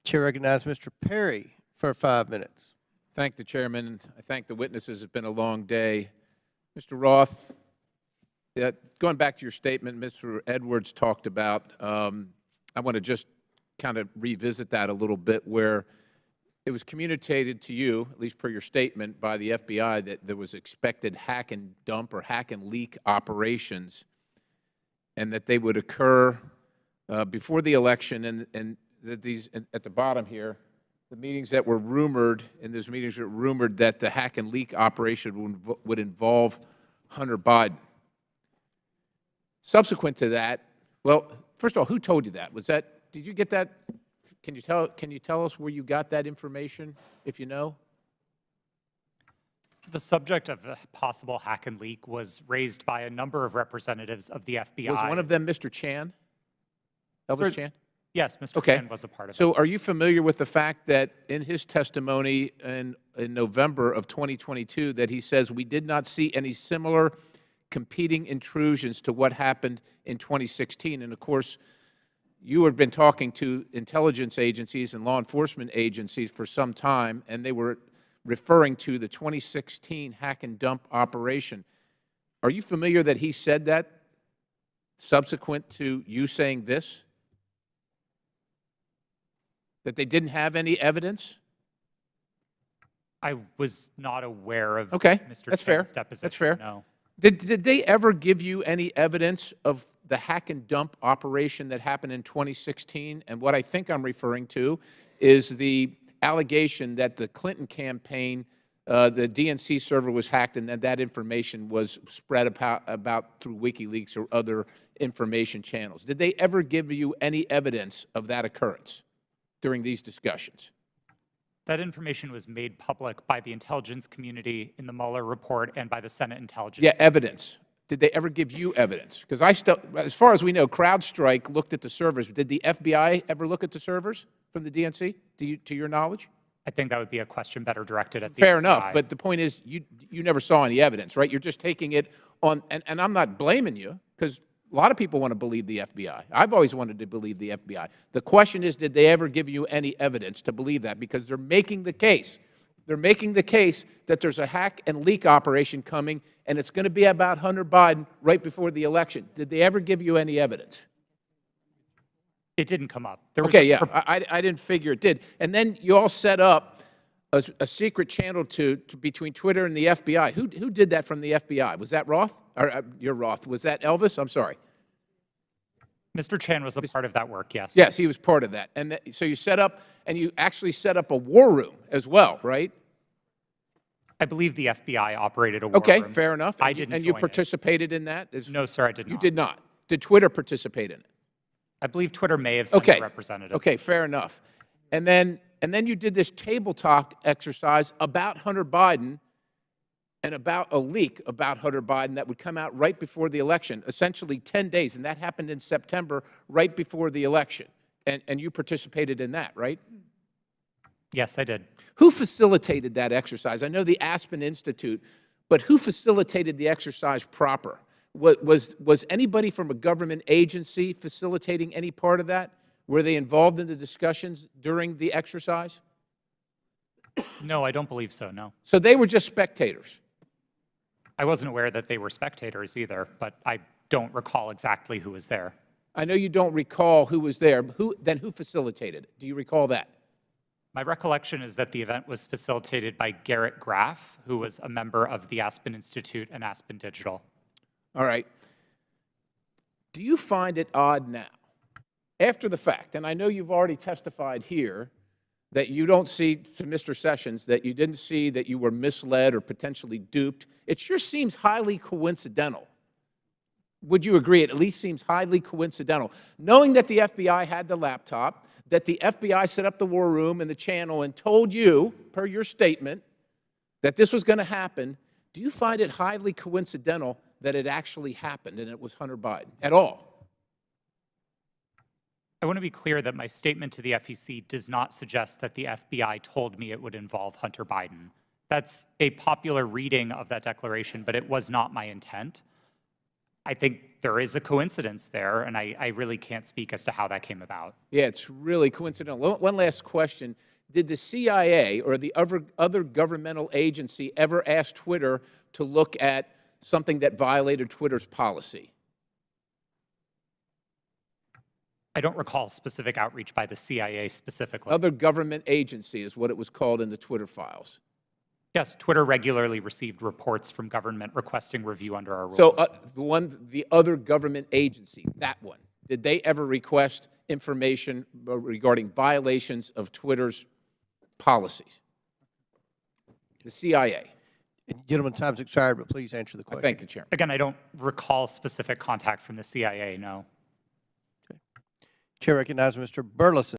Chair recognizes Mr. Perry for 5 minutes. Thank the chairman. I thank the witnesses. It's been a long day. Mr. Roth, going back to your statement Mr. Edwards talked about, I want to just kind of revisit that a little bit, where it was communicated to you, at least per your statement, by the FBI that there was expected hack and dump or hack and leak operations, and that they would occur before the election, and that these, at the bottom here, the meetings that were rumored, in those meetings were rumored that the hack and leak operation would involve Hunter Biden. Subsequent to that, well, first of all, who told you that? Was that, did you get that? Can you tell us where you got that information, if you know? The subject of a possible hack and leak was raised by a number of representatives of the FBI. Was one of them Mr. Chan? Elvis Chan? Yes, Mr. Chan was a part of it. So are you familiar with the fact that in his testimony in November of 2022 that he says we did not see any similar competing intrusions to what happened in 2016? And of course, you had been talking to intelligence agencies and law enforcement agencies for some time, and they were referring to the 2016 hack and dump operation. Are you familiar that he said that subsequent to you saying this? That they didn't have any evidence? I was not aware of Okay, Mr. that's Chan's fair. deposition. That's fair. No. Did they ever give you any evidence of the hack and dump operation that happened in 2016? And what I think I'm referring to is the allegation that the Clinton campaign, the DNC server was hacked, and that information was spread about through WikiLeaks or other information channels. Did they ever give you any evidence of that occurrence during these discussions? That information was made public by the intelligence community in the Mueller report and by the Senate Intelligence. Yeah, evidence. Did they ever give you evidence? Because as far as we know, CrowdStrike looked at the servers. Did the FBI ever look at the servers from the DNC, to your knowledge? I think that would be a question better directed at the Fair FBI. enough, but the point is you never saw any evidence, right? You're just taking it on, and I'm not blaming you, because a lot of people want to believe the FBI. I've always wanted to believe the FBI. The question is, did they ever give you any evidence to believe that? Because they're making the case. They're making the case that there's a hack and leak operation coming, and it's going to be about Hunter Biden right before the election. Did they ever give you any evidence? It didn't come up. There was Okay, yeah, I didn't figure it did. And then you all set up a secret channel between Twitter and the FBI. Who did that from the FBI? Was that Roth? Or you're Roth. Was that Elvis? I'm sorry. Mr. Chan was a part of that work, yes. Yes, he was part of that. And so you set up, and you actually set up a war room as well, right? I believe the FBI operated a war Okay, room. fair enough. I didn't And you join it. participated in that? No, sir, I did not. You did not. Did Twitter participate in it? I believe Twitter may have sent a representative. Okay, fair enough. And then you did this table talk exercise about Hunter Biden and about a leak about Hunter Biden that would come out right before the election, essentially 10 days, and that happened in September, right before the election. And you participated in that, right? Yes, I did. Who facilitated that exercise? I know the Aspen Institute, but who facilitated the exercise proper? Was anybody from a government agency facilitating any part of that? Were they involved in the discussions during the exercise? No, I don't believe so, no. So they were just spectators? I wasn't aware that they were spectators either, but I don't recall exactly who was there. I know you don't recall who was there. Then who facilitated it? Do you recall that? My recollection is that the event was facilitated by Garrett Graff, who was a member of the Aspen Institute and Aspen Digital. All right. Do you find it odd now, after the fact, and I know you've already testified here, that you don't see, to Mr. Sessions, that you didn't see that you were misled or potentially duped? It sure seems highly coincidental. Would you agree? It at least seems highly coincidental. Knowing that the FBI had the laptop, that the FBI set up the war room and the channel and told you, per your statement, that this was going to happen, do you find it highly coincidental that it actually happened and it was Hunter Biden at all? I want to be clear that my statement to the FEC does not suggest that the FBI told me it would involve Hunter Biden. That's a popular reading of that declaration, but it was not my intent. I think there is a coincidence there, and I really can't speak as to how that came about. Yeah, it's really coincidental. One last question. Did the CIA or the other governmental agency ever ask Twitter to look at something that violated Twitter's policy? I don't recall specific outreach by the CIA specifically. Other government agency is what it was called in the Twitter files. Yes, Twitter regularly received reports from government requesting review under our rules. So the other government agency, that one, did they ever request information regarding violations of Twitter's policies? The CIA. Gentlemen, time's expired, but please answer the I question. thank the chairman. Again, I don't recall specific contact from the CIA, no. Chair recognizes Mr. Burleson.